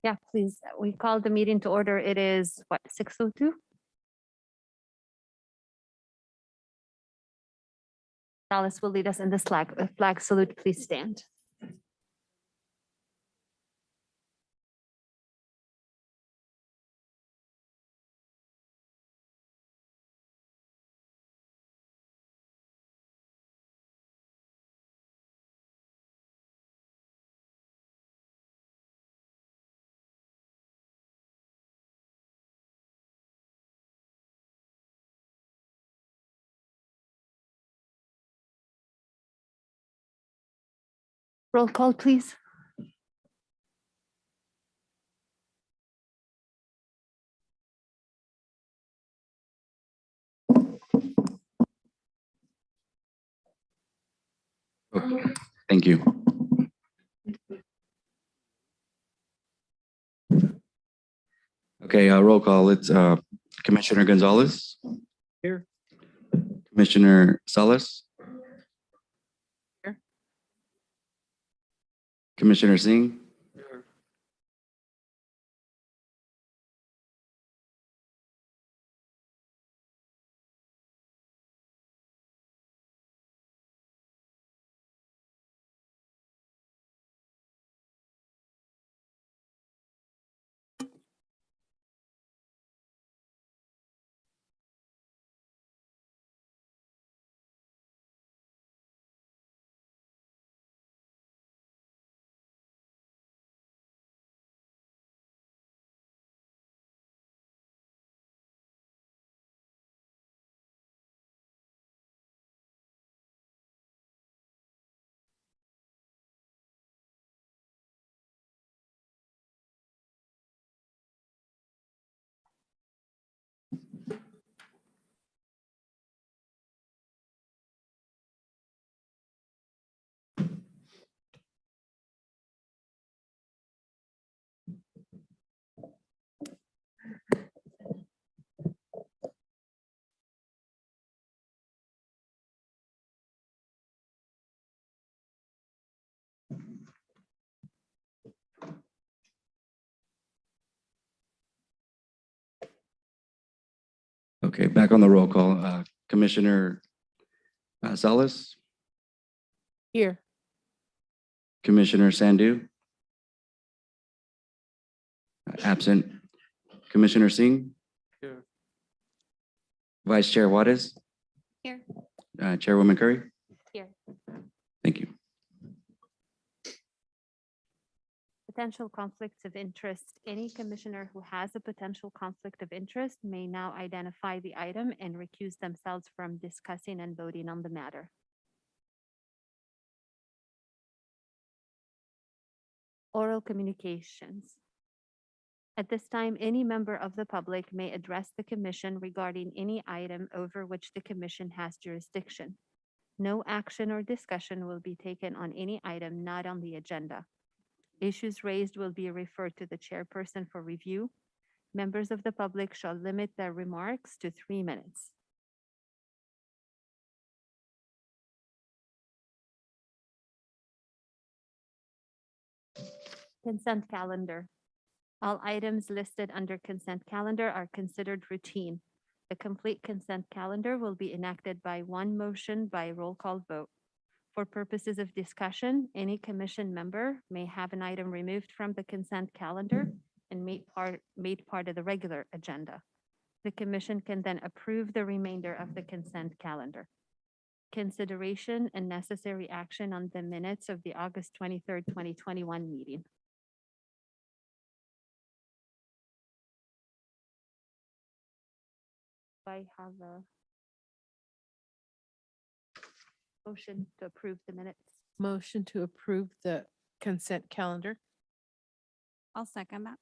Yeah, please. We call the meeting to order. It is what, 6:02? Dallas will lead us in the flag salute. Please stand. Roll call, please. Okay, thank you. Okay, roll call. It's Commissioner Gonzalez. Here. Commissioner Salas. Here. Commissioner Singh. Here. Okay, back on the roll call. Commissioner Salas. Here. Commissioner Sandhu. Absent. Commissioner Singh. Here. Vice Chair Juarez. Here. Chairwoman Curry. Here. Thank you. Potential conflicts of interest. Any commissioner who has a potential conflict of interest may now identify the item and recuse themselves from discussing and voting on the matter. Oral communications. At this time, any member of the public may address the commission regarding any item over which the commission has jurisdiction. No action or discussion will be taken on any item not on the agenda. Issues raised will be referred to the chairperson for review. Members of the public shall limit their remarks to 3 minutes. Consent calendar. All items listed under consent calendar are considered routine. The complete consent calendar will be enacted by one motion by roll call vote. For purposes of discussion, any commission member may have an item removed from the consent calendar and made part of the regular agenda. The commission can then approve the remainder of the consent calendar. Consideration and necessary action on the minutes of the August 23rd, 2021 meeting. I have a motion to approve the minutes. Motion to approve the consent calendar. I'll second that.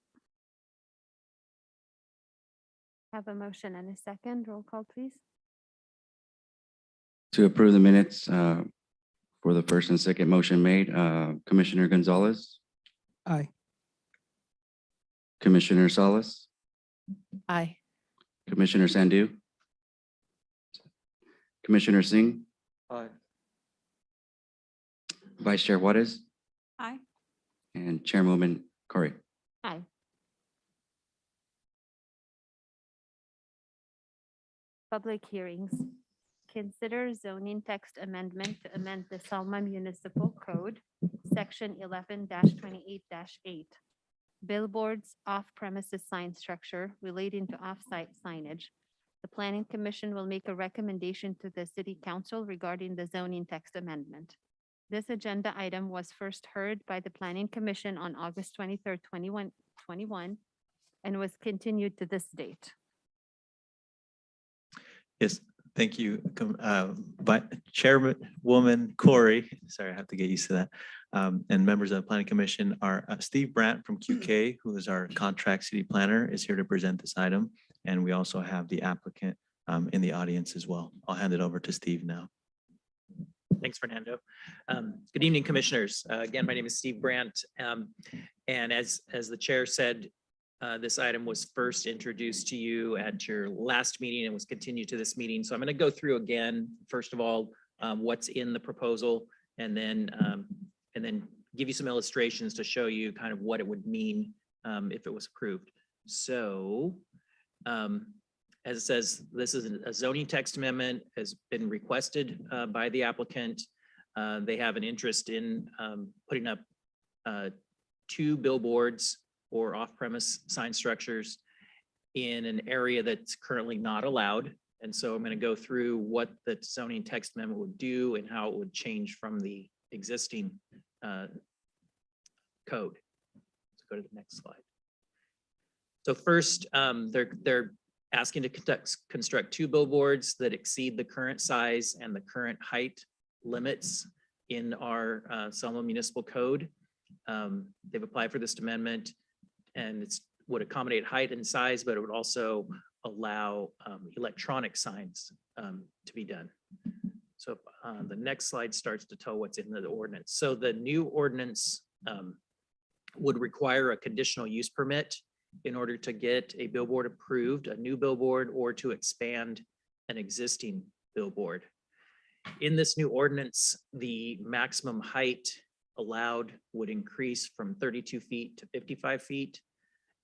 Have a motion and a second. Roll call, please. To approve the minutes for the first and second motion made, Commissioner Gonzalez. Aye. Commissioner Salas. Aye. Commissioner Sandhu. Commissioner Singh. Aye. Vice Chair Juarez. Aye. and Chairwoman Corey. Aye. Public hearings. Consider zoning text amendment to amend the Selma Municipal Code, Section 11-28-8. Billboards off-premises sign structure relating to off-site signage. The Planning Commission will make a recommendation to the City Council regarding the zoning text amendment. This agenda item was first heard by the Planning Commission on August 23rd, 2021, and was continued to this date. Yes, thank you, Chairwoman Corey. Sorry, I have to get used to that. And members of the Planning Commission are Steve Brandt from QK, who is our contract city planner, is here to present this item. And we also have the applicant in the audience as well. I'll hand it over to Steve now. Thanks, Fernando. Good evening, commissioners. Again, my name is Steve Brandt. And as the chair said, this item was first introduced to you at your last meeting and was continued to this meeting. So I'm going to go through again, first of all, what's in the proposal, and then give you some illustrations to show you kind of what it would mean if it was approved. So as it says, this is a zoning text amendment, has been requested by the applicant. They have an interest in putting up 2 billboards or off-premise sign structures in an area that's currently not allowed. And so I'm going to go through what the zoning text amendment would do and how it would change from the existing code. Let's go to the next slide. So first, they're asking to construct 2 billboards that exceed the current size and the current height limits in our Selma Municipal Code. They've applied for this amendment, and it would accommodate height and size, but it would also allow electronic signs to be done. So the next slide starts to tell what's in the ordinance. So the new ordinance would require a conditional use permit in order to get a billboard approved, a new billboard, or to expand an existing billboard. In this new ordinance, the maximum height allowed would increase from 32 feet to 55 feet,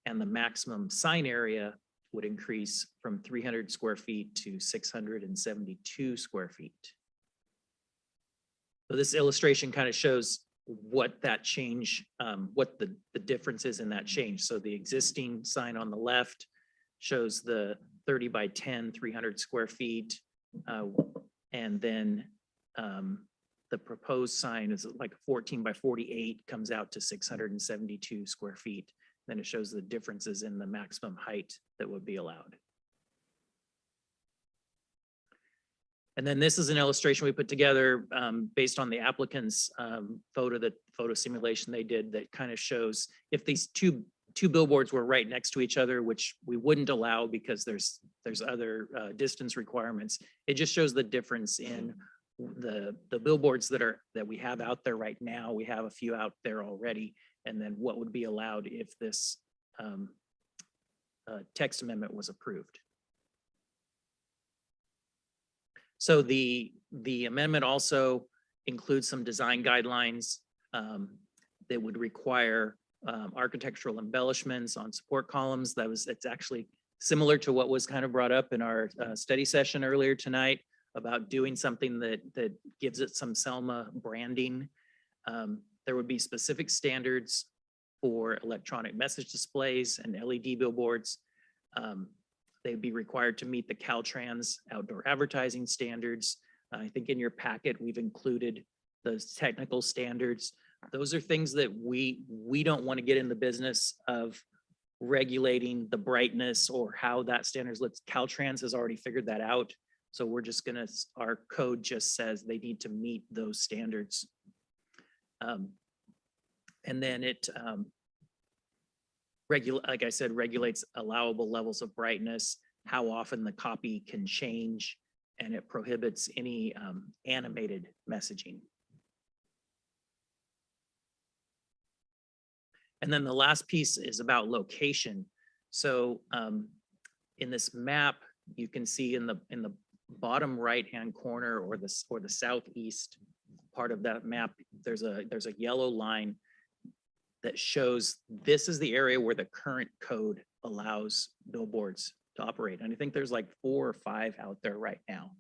and the maximum sign area would increase from 300 square feet to 672 square feet. So this illustration kind of shows what that change, what the difference is in that change. So the existing sign on the left shows the 30 by 10, 300 square feet. And then the proposed sign is like 14 by 48, comes out to 672 square feet. Then it shows the differences in the maximum height that would be allowed. And then this is an illustration we put together based on the applicant's photo simulation they did that kind of shows if these two billboards were right next to each other, which we wouldn't allow because there's other distance requirements. It just shows the difference in the billboards that we have out there right now. We have a few out there already, and then what would be allowed if this text amendment was approved. So the amendment also includes some design guidelines that would require architectural embellishments on support columns. It's actually similar to what was kind of brought up in our study session earlier tonight about doing something that gives it some Selma branding. There would be specific standards for electronic message displays and LED billboards. They'd be required to meet the Caltrans outdoor advertising standards. I think in your packet, we've included those technical standards. Those are things that we don't want to get in the business of regulating the brightness or how that standards looks. Caltrans has already figured that out. So we're just our code just says they need to meet those standards. And then it, like I said, regulates allowable levels of brightness, how often the copy can change, and it prohibits any animated messaging. And then the last piece is about location. So in this map, you can see in the bottom right-hand corner or the southeast part of that map, there's a yellow line that shows this is the area where the current code allows billboards to operate. And I think there's like 4 or 5 out there right now.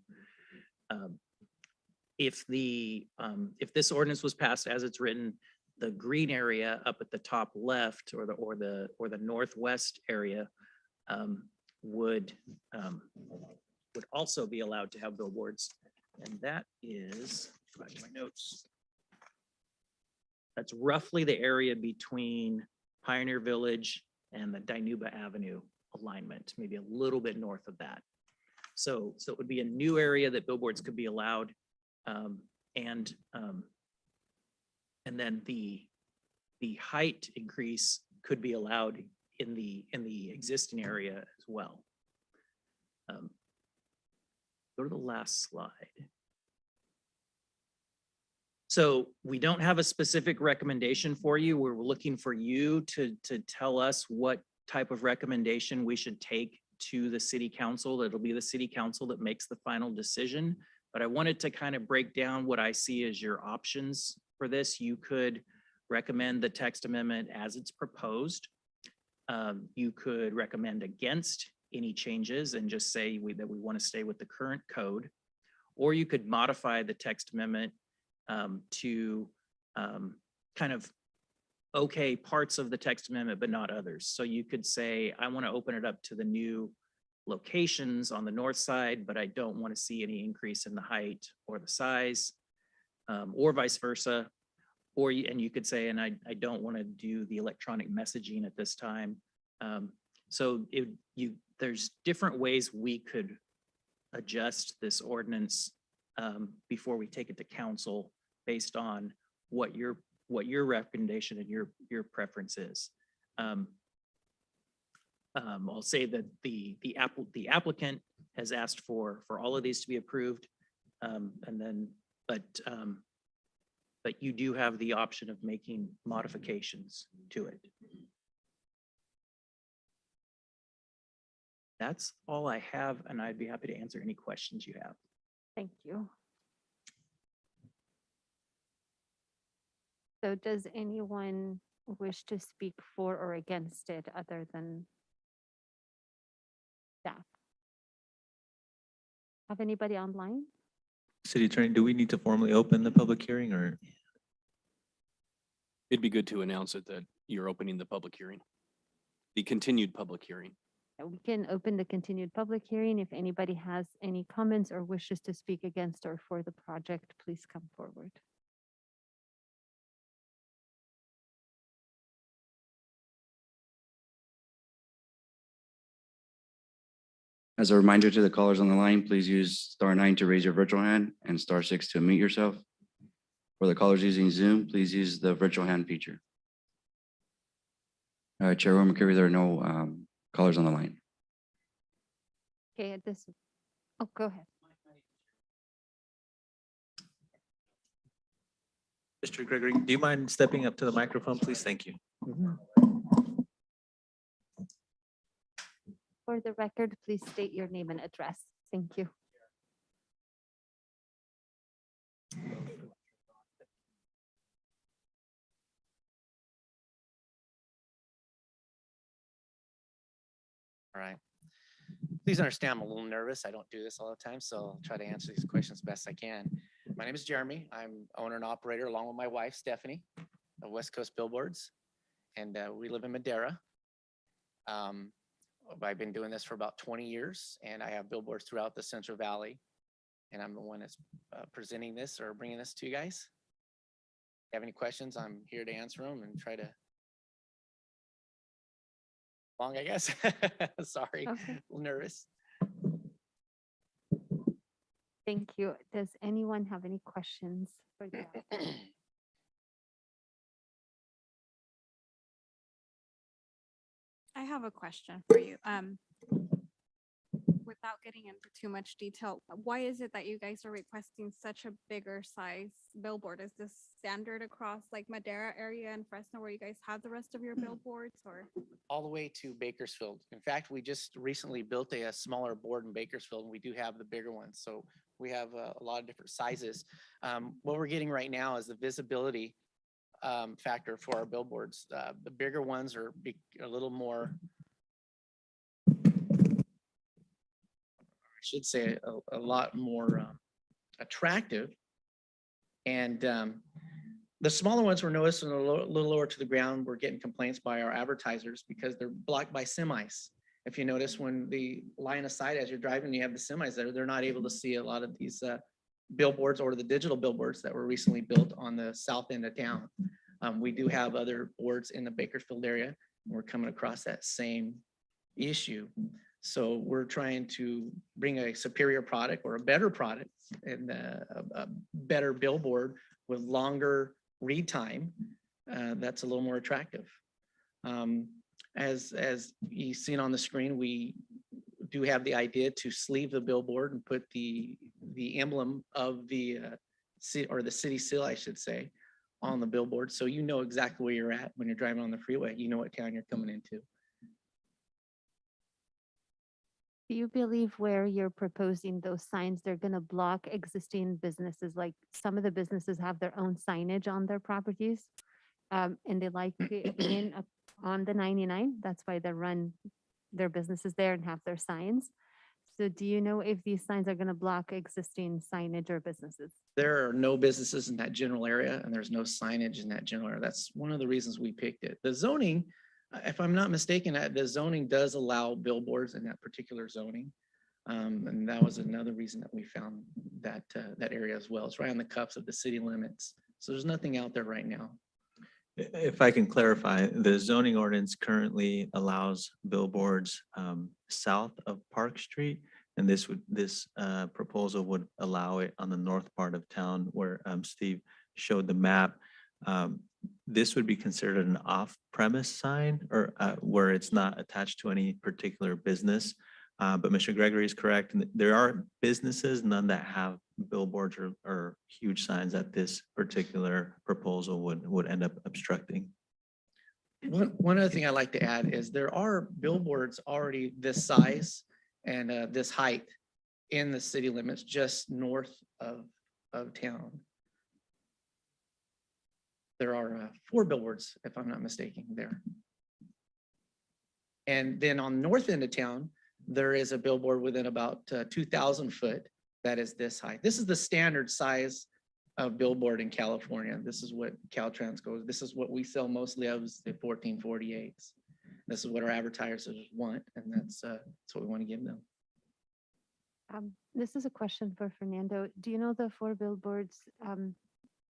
If this ordinance was passed as it's written, the green area up at the top left or the northwest area would also be allowed to have billboards. And that is, back to my notes. That's roughly the area between Pioneer Village and the Dinuba Avenue alignment, maybe a little bit north of that. So it would be a new area that billboards could be allowed. And then the height increase could be allowed in the existing area as well. Go to the last slide. So we don't have a specific recommendation for you. We're looking for you to tell us what type of recommendation we should take to the city council. It'll be the city council that makes the final decision. But I wanted to kind of break down what I see as your options for this. You could recommend the text amendment as it's proposed. You could recommend against any changes and just say that we want to stay with the current code. Or you could modify the text amendment to kind of okay parts of the text amendment, but not others. So you could say, I want to open it up to the new locations on the north side, but I don't want to see any increase in the height or the size, or vice versa. And you could say, and I don't want to do the electronic messaging at this time. So there's different ways we could adjust this ordinance before we take it to council based on what your recommendation and your preference is. I'll say that the applicant has asked for all of these to be approved, but you do have the option of making modifications to it. That's all I have, and I'd be happy to answer any questions you have. Thank you. So does anyone wish to speak for or against it other than staff? Have anybody online? City Attorney, do we need to formally open the public hearing or? It'd be good to announce it that you're opening the public hearing, the continued public hearing. We can open the continued public hearing. If anybody has any comments or wishes to speak against or for the project, please come forward. As a reminder to the callers on the line, please use *9 to raise your virtual hand and *6 to unmute yourself. For the callers using Zoom, please use the virtual hand feature. Chairwoman Curry, there are no callers on the line. Okay, at this, oh, go ahead. Mr. Gregory, do you mind stepping up to the microphone, please? Thank you. For the record, please state your name and address. Thank you. All right. Please understand, I'm a little nervous. I don't do this all the time, so I'll try to answer these questions best I can. My name is Jeremy. I'm owner and operator along with my wife, Stephanie, of West Coast Billboards. And we live in Madera. I've been doing this for about 20 years and I have billboards throughout the Central Valley. And I'm the one that's presenting this or bringing this to you guys. If you have any questions, I'm here to answer them and try to long, I guess. Sorry, Okay. a little nervous. Thank you. Does anyone have any questions for the applicant? I have a question for you. Without getting into too much detail, why is it that you guys are requesting such a bigger size billboard? Is this standard across like Madera area and Fresno where you guys have the rest of your billboards, or? All the way to Bakersfield. In fact, we just recently built a smaller board in Bakersfield and we do have the bigger ones. So we have a lot of different sizes. What we're getting right now is the visibility factor for our billboards. The bigger ones are a little more, I should say, a lot more attractive. And the smaller ones we're noticing a little lower to the ground. We're getting complaints by our advertisers because they're blocked by semis. If you notice, when the line of sight as you're driving, you have the semis there, they're not able to see a lot of these billboards or the digital billboards that were recently built on the south end of town. We do have other boards in the Bakersfield area, and we're coming across that same issue. So we're trying to bring a superior product or a better product and a better billboard with longer read time. That's a little more attractive. As you've seen on the screen, we do have the idea to sleeve the billboard and put the emblem of the city seal, I should say, on the billboard. So you know exactly where you're at when you're driving on the freeway. You know what town you're coming into. Do you believe where you're proposing those signs, they're gonna block existing businesses? Like some of the businesses have their own signage on their properties. And they like it being up on the 99. That's why they run their businesses there and have their signs. So do you know if these signs are gonna block existing signage or businesses? There are no businesses in that general area and there's no signage in that general area. That's one of the reasons we picked it. The zoning, if I'm not mistaken, the zoning does allow billboards in that particular zoning. And that was another reason that we found that area as well. It's right on the cuffs of the city limits. So there's nothing out there right now. If I can clarify, the zoning ordinance currently allows billboards south of Park Street. And this proposal would allow it on the north part of town where Steve showed the map. This would be considered an off-premise sign or where it's not attached to any particular business. But Mr. Gregory is correct. And there are businesses, none that have billboards or huge signs that this particular proposal would end up obstructing. One other thing I'd like to add is there are billboards already this size and this height in the city limits just north of town. There are 4 billboards, if I'm not mistaken, there. And then on the north end of town, there is a billboard within about 2,000 foot that is this high. This is the standard size of billboard in California. This is what Caltrans goes. This is what we sell mostly of, is the 1448s. This is what our advertisers want, and that's what we want to give them. This is a question for Fernando. Do you know the 4 billboards,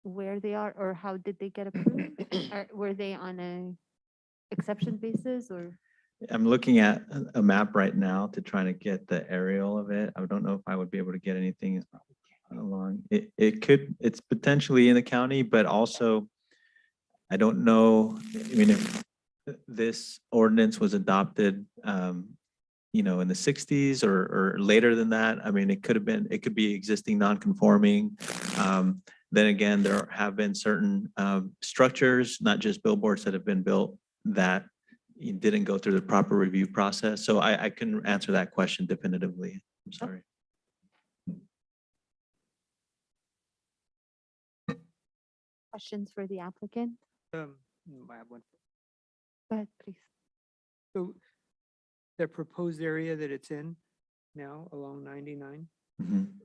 where they are or how did they get approved? Were they on a exception basis or? I'm looking at a map right now to try to get the aerial of it. I don't know if I would be able to get anything along. It's potentially in the county, but also I don't know. I mean, if this ordinance was adopted, in the 60s or later than that, I mean, it could be existing non-conforming. Then again, there have been certain structures, not just billboards that have been built that didn't go through the proper review process. So I couldn't answer that question definitively. I'm sorry. Questions for the applicant? I have one. Go ahead, please. So the proposed area that it's in now along 99, Mhm.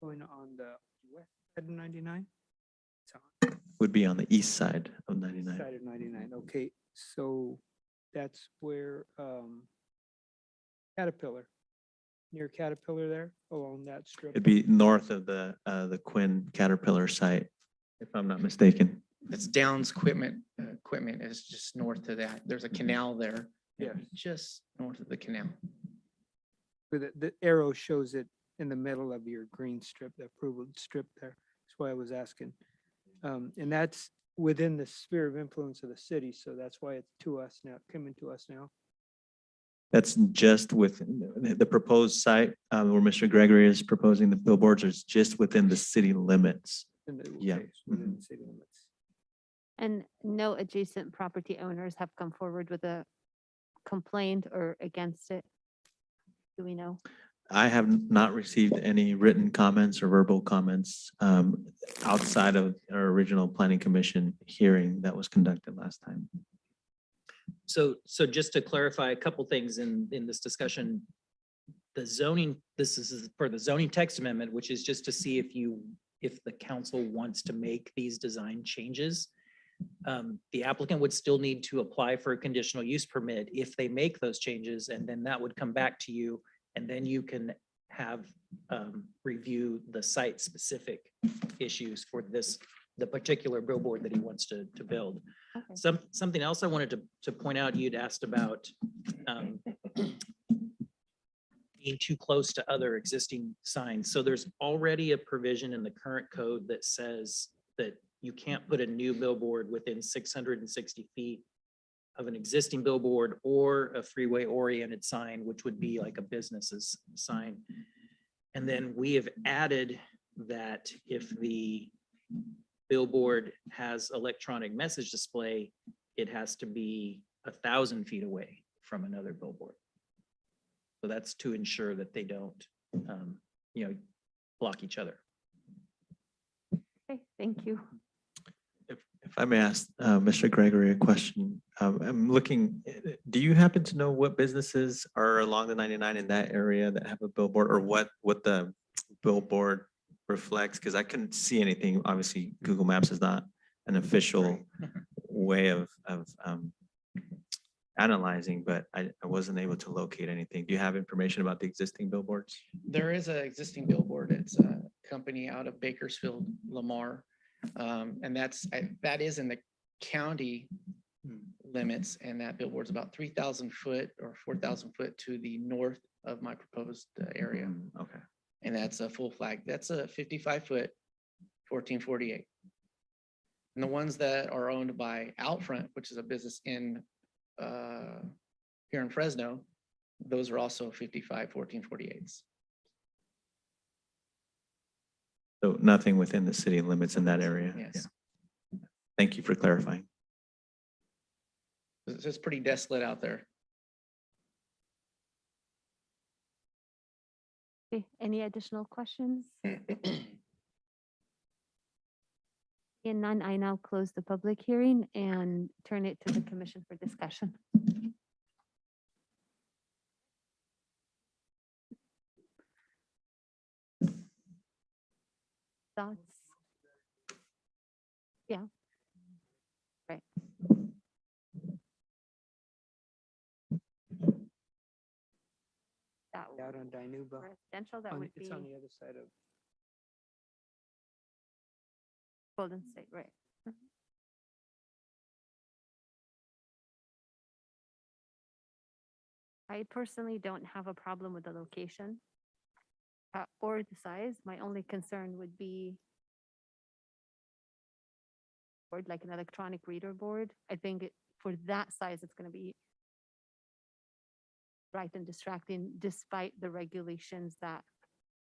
going on the west side of 99? Would be on the east side of 99. Side of 99, okay, so that's where Caterpillar, near Caterpillar there, along that strip. It'd be north of the Quinn Caterpillar site, if I'm not mistaken. It's Downs Equipment. Equipment is just north of that. There's a canal there. Yeah. Just north of the canal. Where the arrow shows it in the middle of your green strip, the approved strip there. That's why I was asking. And that's within the sphere of influence of the city, so that's why it's to us now, coming to us now. That's just with the proposed site where Mr. Gregory is proposing the billboards is just within the city limits. Yeah. Okay, so within the city limits. And no adjacent property owners have come forward with a complaint or against it? Do we know? I have not received any written comments or verbal comments outside of our original planning commission hearing that was conducted last time. So just to clarify a couple things in this discussion, the zoning, this is for the zoning text amendment, which is just to see if the council wants to make these design changes. The applicant would still need to apply for a conditional use permit if they make those changes, and then that would come back to you, and then you can have review the site-specific issues for the particular billboard that he wants to build. Okay. Something else I wanted to point out, you'd asked about being too close to other existing signs. So there's already a provision in the current code that says that you can't put a new billboard within 660 feet of an existing billboard or a freeway-oriented sign, which would be like a business's sign. And then we have added that if the billboard has electronic message display, it has to be 1,000 feet away from another billboard. So that's to ensure that they don't, block each other. Okay, thank you. If I may ask Mr. Gregory a question, I'm looking, do you happen to know what businesses are along the 99 in that area that have a billboard, or what the billboard reflects? Because I couldn't see anything. Obviously, Google Maps is not an official way of analyzing, but I wasn't able to locate anything. Do you have information about the existing billboards? There is an existing billboard. It's a company out of Bakersfield, Lamar. And that is in the county limits, and that billboard's about 3,000 foot or 4,000 foot to the north of my proposed area. Okay. And that's a full flag. That's a 55 foot, 1448. And the ones that are owned by Outfront, which is a business in here in Fresno, those are also 55, 1448s. So nothing within the city limits in that area? Yes. Yeah. Thank you for clarifying. It's pretty desolate out there. Okay, any additional questions? In none, I now close the public hearing and turn it to the commission for discussion. Thoughts? Yeah. Right. That Out on Dinuba. residential, that would be It's on the other side of. Golden State, right? I personally don't have a problem with the location or the size. My only concern would be board, like an electronic reader board. I think for that size, it's going to be bright and distracting despite the regulations that,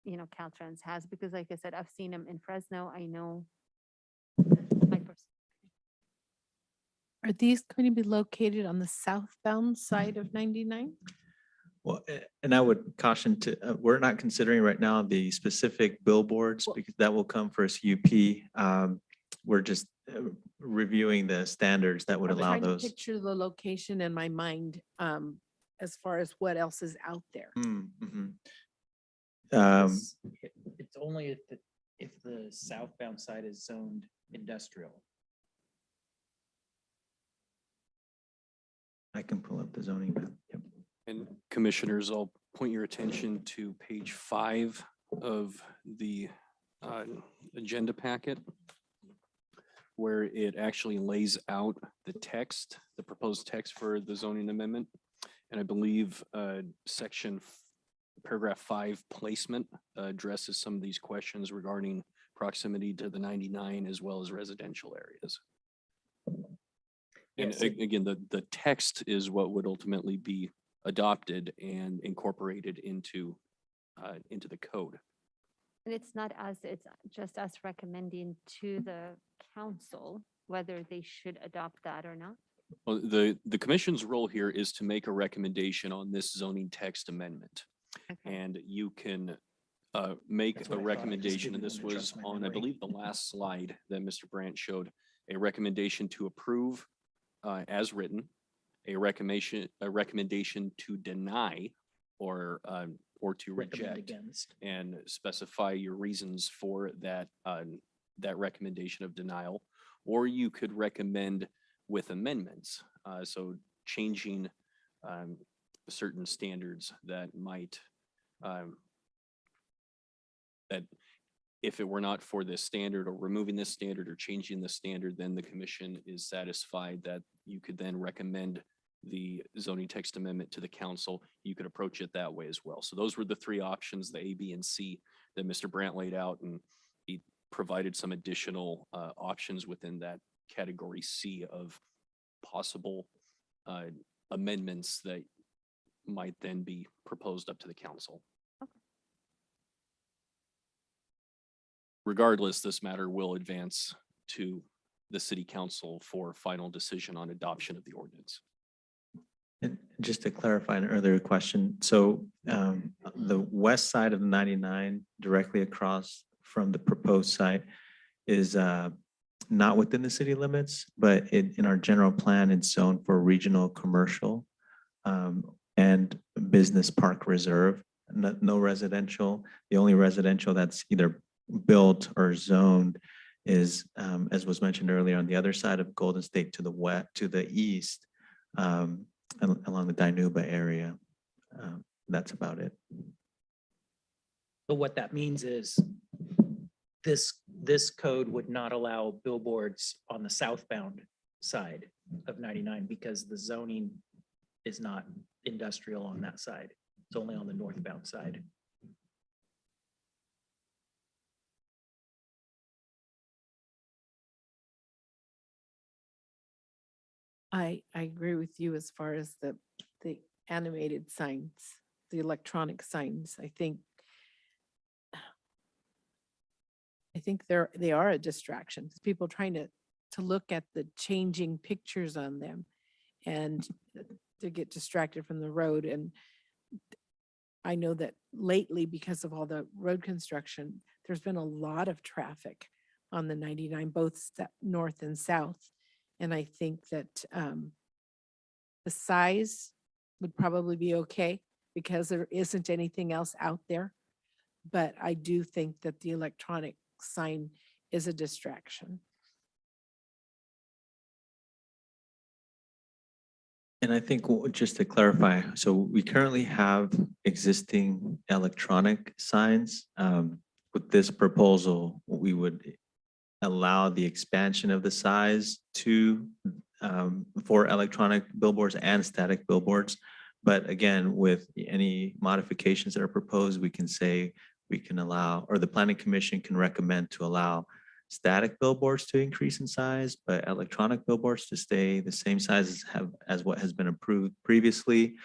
Caltrans has, because like I said, I've seen them in Fresno. I know. Are these going to be located on the southbound side of 99? Well, and I would caution we're not considering right now the specific billboards because that will come for CUP. We're just reviewing the standards that would I'm allow trying to those. picture the location in my mind as far as what else is out there. It's only if the southbound side is zoned industrial. I can pull up the zoning map. Yep. And commissioners, I'll point your attention to page 5 of the agenda packet, where it actually lays out the text, the proposed text for the zoning amendment. And I believe paragraph 5 placement addresses some of these questions regarding proximity to the 99 as well as residential areas. And Yes. again, the text is what would ultimately be adopted and incorporated into the code. And it's just us recommending to the council whether they should adopt that or not. Well, the commission's role here is to make a recommendation on this zoning text amendment. Okay. And you can make That's a what I thought. I just recommendation, and didn't this wanna was trust my on, I memory. believe, the last slide that Mr. Brandt showed, a recommendation to approve as written, a recommendation to deny or to Recommend reject, against. and specify your reasons for that, that recommendation of denial. Or you could recommend with amendments, so changing certain standards that might, that if it were not for this standard or removing this standard or changing the standard, then the commission is satisfied that you could then recommend the zoning text amendment to the council. You could approach it that way as well. So those were the three options, the A, B, and C that Mr. Brandt laid out, and he provided some additional options within that category C of possible amendments that might then be proposed up to the council. Regardless, this matter will advance to the city council for final decision on adoption of the ordinance. And just to clarify an earlier question, so the west side of the 99 directly across from the proposed site is not within the city limits, but in our general plan, it's zoned for regional commercial and business park reserve, no residential. The only residential that's either built or zoned is, as was mentioned earlier, on the other side of Golden State to the west, to the east, along the Dinuba area. That's about it. But what that means is this code would not allow billboards on the southbound side of 99 because the zoning is not industrial on that side. It's only on the northbound side. I agree with you as far as the animated signs, the electronic signs. I think they are a distraction because people trying to look at the changing pictures on them and to get distracted from the road. And I know that lately, because of all the road construction, there's been a lot of traffic on the 99, both north and south. And I think that the size would probably be okay because there isn't anything else out there. But I do think that the electronic sign is a distraction. And I think just to clarify, so we currently have existing electronic signs. With this proposal, we would allow the expansion of the size to for electronic billboards and static billboards. But again, with any modifications that are proposed, we can say we can allow, or the planning commission can recommend to allow static billboards to increase in size, but electronic billboards to stay the same size as what has been approved previously.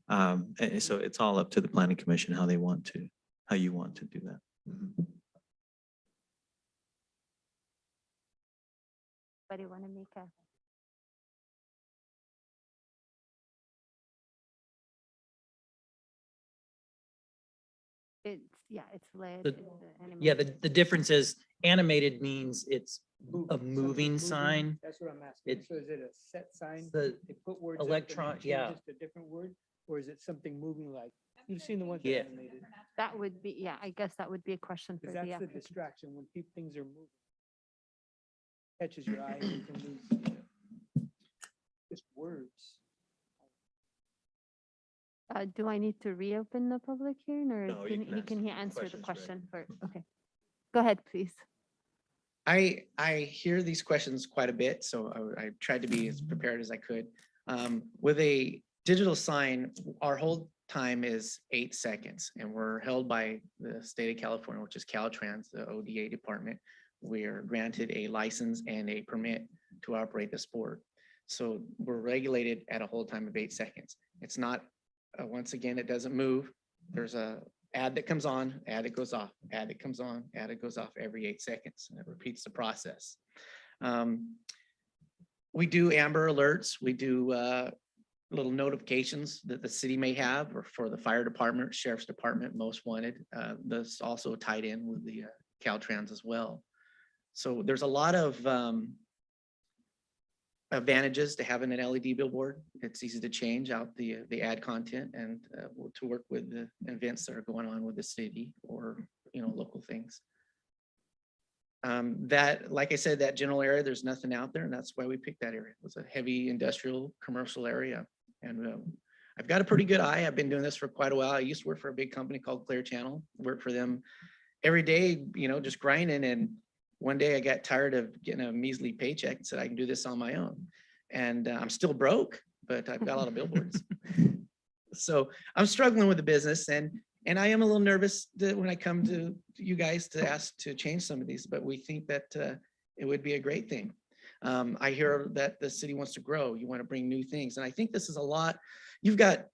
And so it's all up to the planning commission how you want to do that. Mhm. Anybody want to make a? It's LED. The- it's Yeah, animated. the difference is animated means it's a moving sign. That's what I'm asking. It- So is it a set sign? The They put words up and then electron- yeah. change just a different word? Or is it something moving like, you've seen the ones that Yeah. are animated? That would be, yeah, I guess that would be a question for Because the that's the applicant. distraction when things are moving. Catches your eye and you can lose just words. Do I need to reopen the public hearing or No, you can he answer answer the questions, right? question for, okay. Go ahead, please. I hear these questions quite a bit, so I tried to be as prepared as I could. With a digital sign, our hold time is 8 seconds, and we're held by the state of California, which is Caltrans, the ODA department. We are granted a license and a permit to operate the sport. So we're regulated at a hold time of 8 seconds. It's not, once again, it doesn't move. There's a ad that comes on, ad that goes off, ad that comes on, ad that goes off every 8 seconds. And it repeats the process. We do Amber alerts. We do little notifications that the city may have, or for the fire department, sheriff's department, most wanted. That's also tied in with the Caltrans as well. So there's a lot of advantages to having an LED billboard. It's easy to change out the ad content and to work with the events that are going on with the city, or, you know, local things. That, like I said, that general area, there's nothing out there, and that's why we picked that area. It was a heavy industrial commercial area. And I've got a pretty good eye. I've been doing this for quite a while. I used to work for a big company called Clear Channel, worked for them every day, you know, just grinding. And one day I got tired of getting a measly paycheck and said, I can do this on my own. And I'm still broke, but I've got a lot of billboards. So I'm struggling with the business, and I am a little nervous that when I come to you guys to ask to change some of these, but we think that it would be a great thing. I hear that the city wants to grow. You want to bring new things. And I think this is a lot. You've got,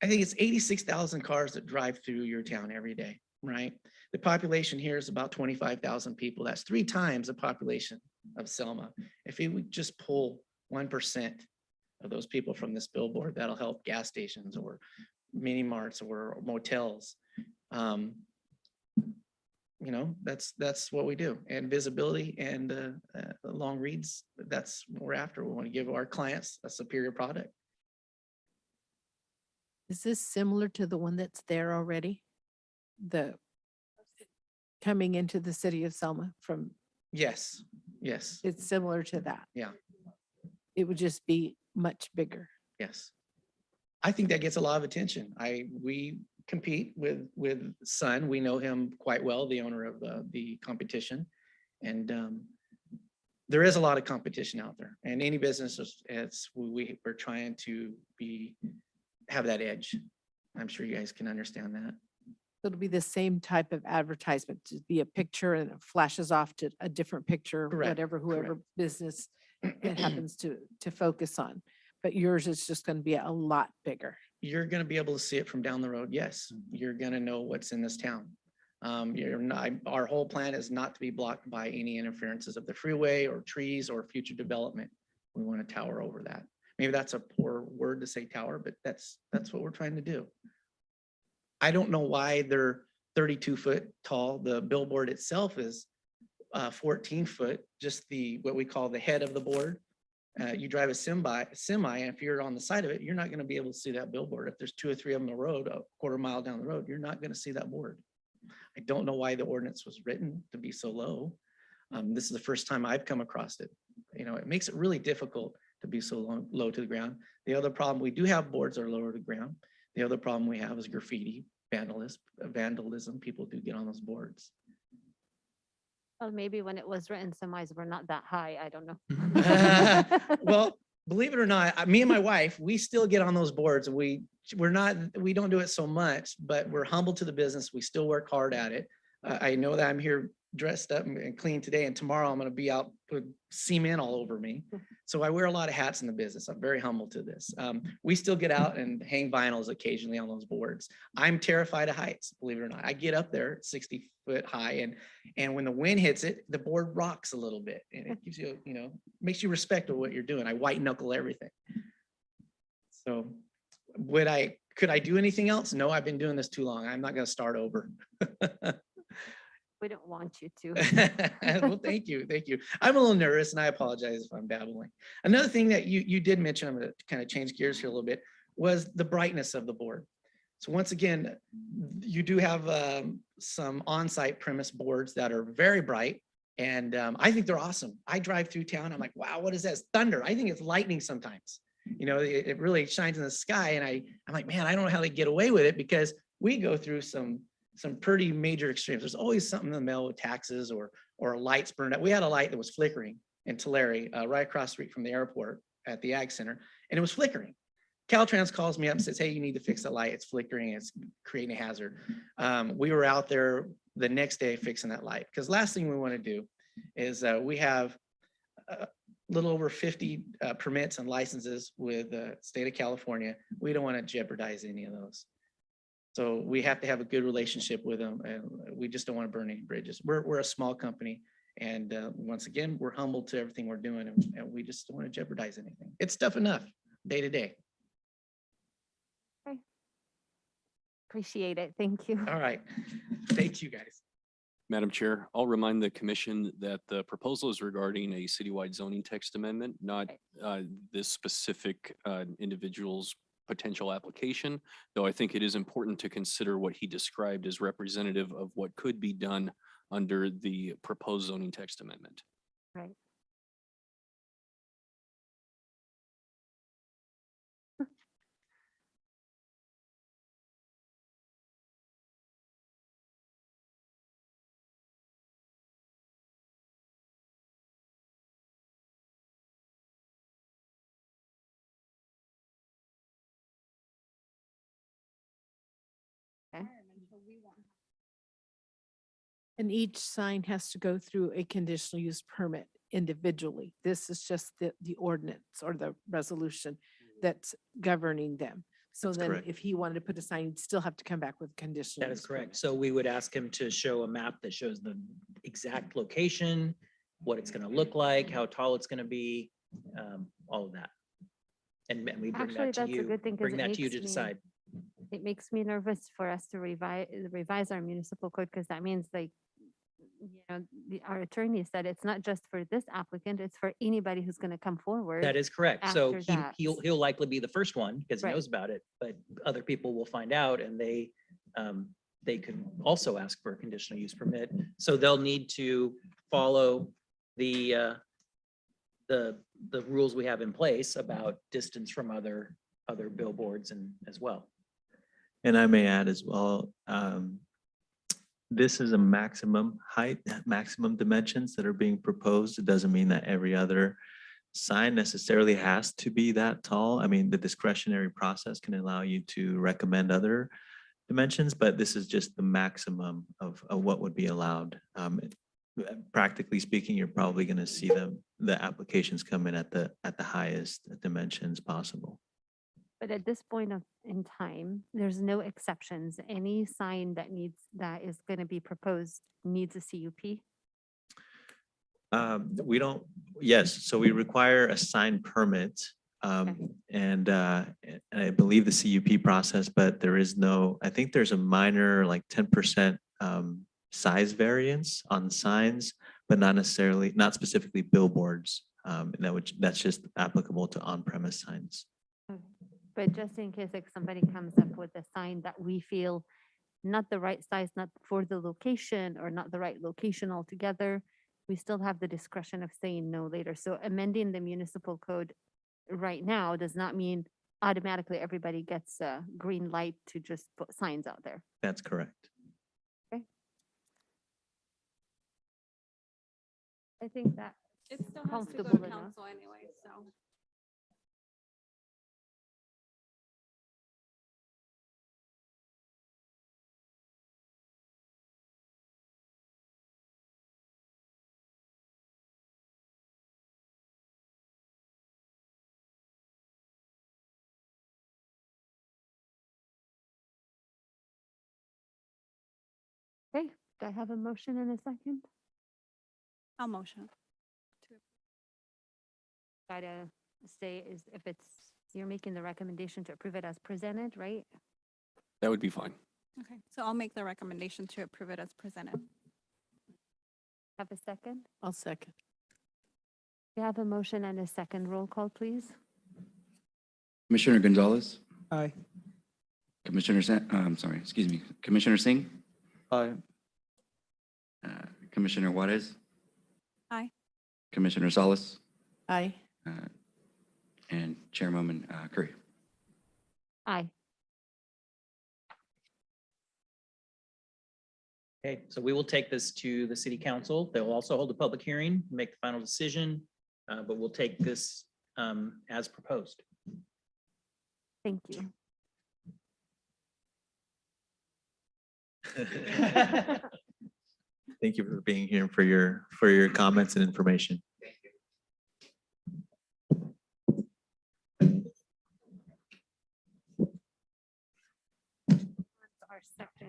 I think it's 86,000 cars that drive through your town every day, right? The population here is about 25,000 people. That's 3 times the population of Selma. If we would just pull 1% of those people from this billboard, that'll help gas stations or mini marts or motels. You know, that's what we do. And visibility and long reads, that's what we're after. We want to give our clients a superior product. Is this similar to the one that's there already? The coming into the city of Selma from, Yes, yes, it's similar to that. Yeah. It would just be much bigger. yes. I think that gets a lot of attention. We compete with Sun. We know him quite well, the owner of the competition. And there is a lot of competition out there. And any business, we're trying to have that edge. I'm sure you guys can understand that. It'll be the same type of advertisement, to be a picture and it flashes off to a different picture, Correct, whatever, whoever correct. business it happens to focus on. But yours is just going to be a lot bigger. You're going to be able to see it from down the road. Yes, you're going to know what's in this town. You're not, our whole plan is not to be blocked by any interferences of the freeway or trees or future development. We want to tower over that. Maybe that's a poor word to say tower, but that's what we're trying to do. I don't know why they're 32 foot tall. The billboard itself is 14 foot, just what we call the head of the board. You drive a semi, and if you're on the side of it, you're not going to be able to see that billboard. If there's 2 or 3 of them on the road, a quarter mile down the road, you're not going to see that board. I don't know why the ordinance was written to be so low. This is the first time I've come across it. You know, it makes it really difficult to be so low to the ground. The other problem, we do have boards that are lower to the ground. The other problem we have is graffiti, vandalism. People do get on those boards. Well, maybe when it was written, semis were not that high. I don't know. Well, believe it or not, me and my wife, we still get on those boards, and we don't do it so much, but we're humble to the business. We still work hard at it. I know that I'm here dressed up and clean today, and tomorrow I'm going to be out with cement all over me. So I wear a lot of hats in the business. I'm very humble to this. We still get out and hang vinyls occasionally on those boards. I'm terrified of heights, believe it or not. I get up there 60 foot high, and when the wind hits it, the board rocks a little bit, and it gives you, you know, makes you respect what you're doing. I white knuckle everything. So could I do anything else? No, I've been doing this too long. I'm not going to start over. We don't want you to. Well, thank you. Thank you. I'm a little nervous, and I apologize if I'm babbling. Another thing that you did mention, I'm going to kind of change gears here a little bit, was the brightness of the board. So once again, you do have some on-site premise boards that are very bright, and I think they're awesome. I drive through town. I'm like, wow, what is that? It's thunder. I think it's lightning sometimes. You know, it really shines in the sky, and I'm like, man, I don't know how they get away with it, because we go through some pretty major extremes. There's always something in the mail with taxes or lights burned out. We had a light that was flickering in Tulare, right across the street from the airport at the Ag Center, and it was flickering. Caltrans calls me up and says, hey, you need to fix that light. It's flickering. It's creating a hazard. We were out there the next day fixing that light, because last thing we want to do is we have a little over 50 permits and licenses with the state of California. We don't want to jeopardize any of those. So we have to have a good relationship with them, and we just don't want to burn any bridges. We're a small company, and once again, we're humble to everything we're doing, and we just don't want to jeopardize anything. It's tough enough day to day. Appreciate it. Thank you. All right. Thank you, guys. Madam Chair, I'll remind the commission that the proposal is regarding a citywide zoning text amendment, not this specific individual's potential application, though I think it is important to consider what he described as representative of what could be done under the proposed zoning text amendment. Right. Okay. And each sign has to go through a conditional use permit individually. This is just the ordinance or the resolution that's governing them. So That's then correct. if he wanted to put a sign, he'd still have to come back with conditional. That is use correct. permit. So we would ask him to show a map that shows the exact location, what it's gonna look like, how tall it's gonna be, all of that. And we bring Actually, that to that's a you, good thing, 'cause bring it that to you to makes me- decide. It makes me nervous for us to revise our municipal code, because that means like, our attorney said it's not just for this applicant, it's for anybody who's going to come forward. That is correct. So after that. he'll likely be the first one because he Right. knows about it, but other people will find out and they could also ask for a conditional use permit. So they'll need to follow the rules we have in place about distance from other billboards and as well. And I may add as well, this is a maximum height, maximum dimensions that are being proposed. It doesn't mean that every other sign necessarily has to be that tall. I mean, the discretionary process can allow you to recommend other dimensions, but this is just the maximum of what would be allowed. Practically speaking, you're probably going to see the applications come in at the highest dimensions possible. But at this point in time, there's no exceptions. Any sign that is going to be proposed needs a CUP. We don't, yes, so we require a sign permit. And I believe the CUP process, but there is no, I think there's a minor like 10% size variance on signs, but not specifically billboards. That's just applicable to on-premise signs. But just in case like somebody comes up with a sign that we feel not the right size, not for the location or not the right location altogether, we still have the discretion of saying no later. So amending the municipal code right now does not mean automatically everybody gets a green light to just put signs out there. That's correct. I think that It still has to go comfortable to enough. council anyway, so. Okay, do I have a motion in a second? I'll motion. Gotta say is if you're making the recommendation to approve it as presented, right? That would be fine. Okay, so I'll make the recommendation to approve it as presented. Have a second? I'll second. We have a motion and a second. Roll call, please. Commissioner Gonzalez, Aye. Commissioner Commissioner Singh, Aye. Commissioner Juarez. Aye. Commissioner Salas, Aye. and Chairwoman Curry. Aye. Okay, so we will take this to the city council. They'll also hold a public hearing, make the final decision, but we'll take this as proposed. Thank you. Thank you for being here and for your comments and information. Our second.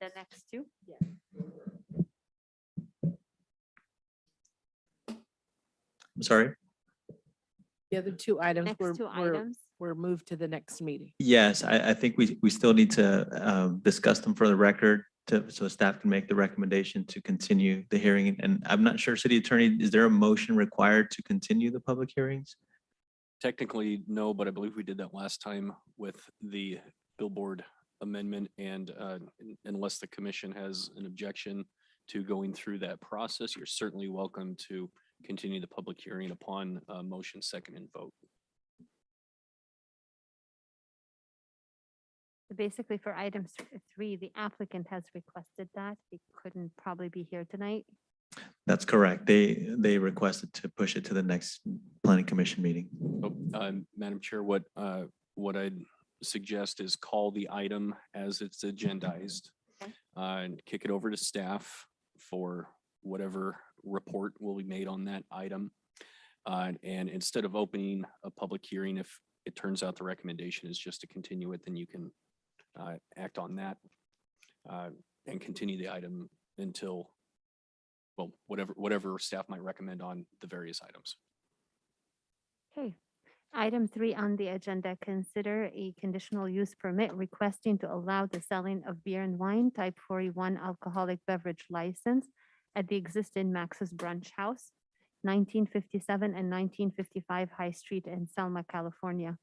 The next two? I'm sorry. The other two items Next two items. were moved to the next meeting. Yes, I think we still need to discuss them for the record so staff can make the recommendation to continue the hearing. And I'm not sure, City Attorney, is there a motion required to continue the public hearings? Technically, no, but I believe we did that last time with the billboard amendment. And unless the commission has an objection to going through that process, you're certainly welcome to continue the public hearing upon motion, second, and vote. Basically, for item 3, the applicant has requested that. He couldn't probably be here tonight. That's correct. They requested to push it to the next planning commission meeting. Madam Chair, what I'd suggest is call the item as it's agendized. Okay. And kick it over to staff for whatever report will be made on that item. And instead of opening a public hearing, if it turns out the recommendation is just to continue it, then you can act on that and continue the item until, well, whatever staff might recommend on the various items. Okay. Item 3 on the agenda, consider a conditional use permit requesting to allow the selling of beer and wine type 41 alcoholic beverage license at the existing Max's Brunch House, 1957 and 1955 High Street in Selma, California.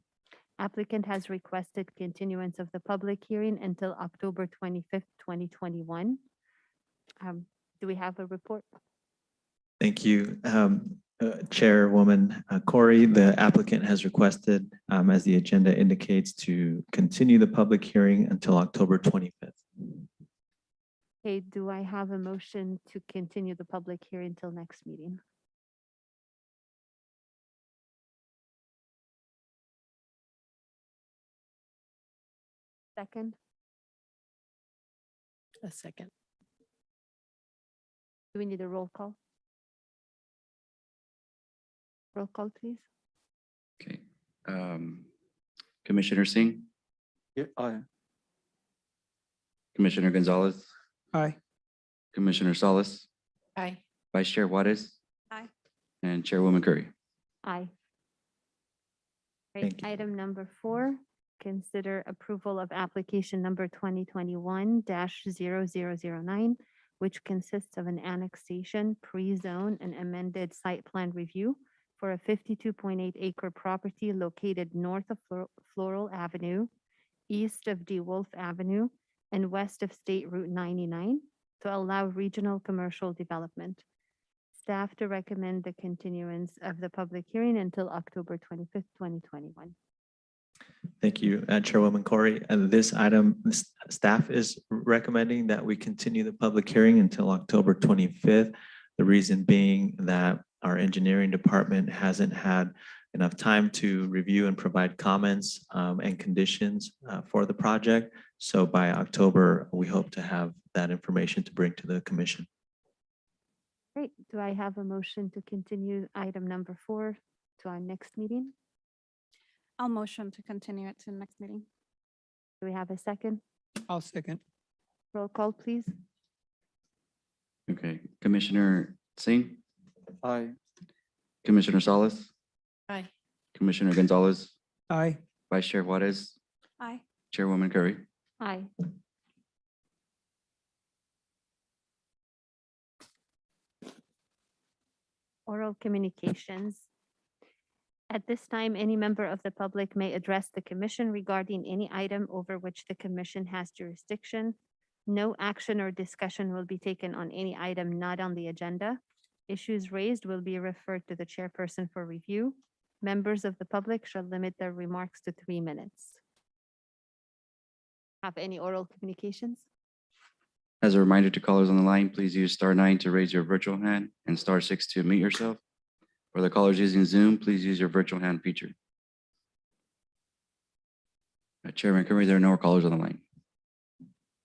Applicant has requested continuance of the public hearing until October 25th, 2021. Do we have a report? Thank you. Chairwoman Corey, the applicant has requested, as the agenda indicates, to continue the public hearing until October 25th. Okay, do I have a motion to continue the public hearing until next meeting? Second, A second. do we need a roll call? Roll call, please. Okay. Commissioner Singh, Yeah, aye. Commissioner Gonzalez, Aye. Commissioner Salas, Aye. Vice Chair Juarez. Aye. And Chairwoman Curry. Aye. Right, Thank you. item number 4, consider approval of application number 2021-0009, which consists of an annexation, pre-zone, and amended site plan review for a 52.8 acre property located north of Floral Avenue, east of DeWolf Avenue, and west of State Route 99 to allow regional commercial development. Staff to recommend the continuance of the public hearing until October 25th, 2021. Thank you, Chairwoman Corey. And this item, staff is recommending that we continue the public hearing until October 25th. The reason being that our engineering department hasn't had enough time to review and provide comments and conditions for the project. So by October, we hope to have that information to bring to the commission. Great. Do I have a motion to continue item number 4 to our next meeting? I'll motion to continue it to the next meeting. Do we have a second? I'll second. Roll call, please. Okay, Commissioner Singh, Aye. Commissioner Salas, Aye. Commissioner Gonzalez, Aye. Vice Chair Juarez, Aye. Chairwoman Curry. Aye. Oral communications. At this time, any member of the public may address the commission regarding any item over which the commission has jurisdiction. No action or discussion will be taken on any item not on the agenda. Issues raised will be referred to the chairperson for review. Members of the public shall limit their remarks to 3 minutes. Have any oral communications? As a reminder to callers on the line, please use *9 to raise your virtual hand and *6 to mute yourself. For the callers using Zoom, please use your virtual hand feature. Chairman Curry, there are no callers on the line.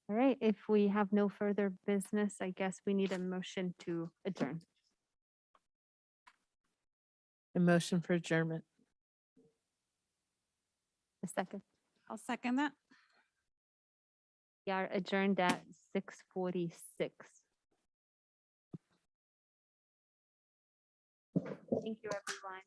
All right, if we have no further business, I guess we need a motion to adjourn. A motion for adjournment. A second. I'll second that. We are adjourned at 6:46. Thank you, everyone.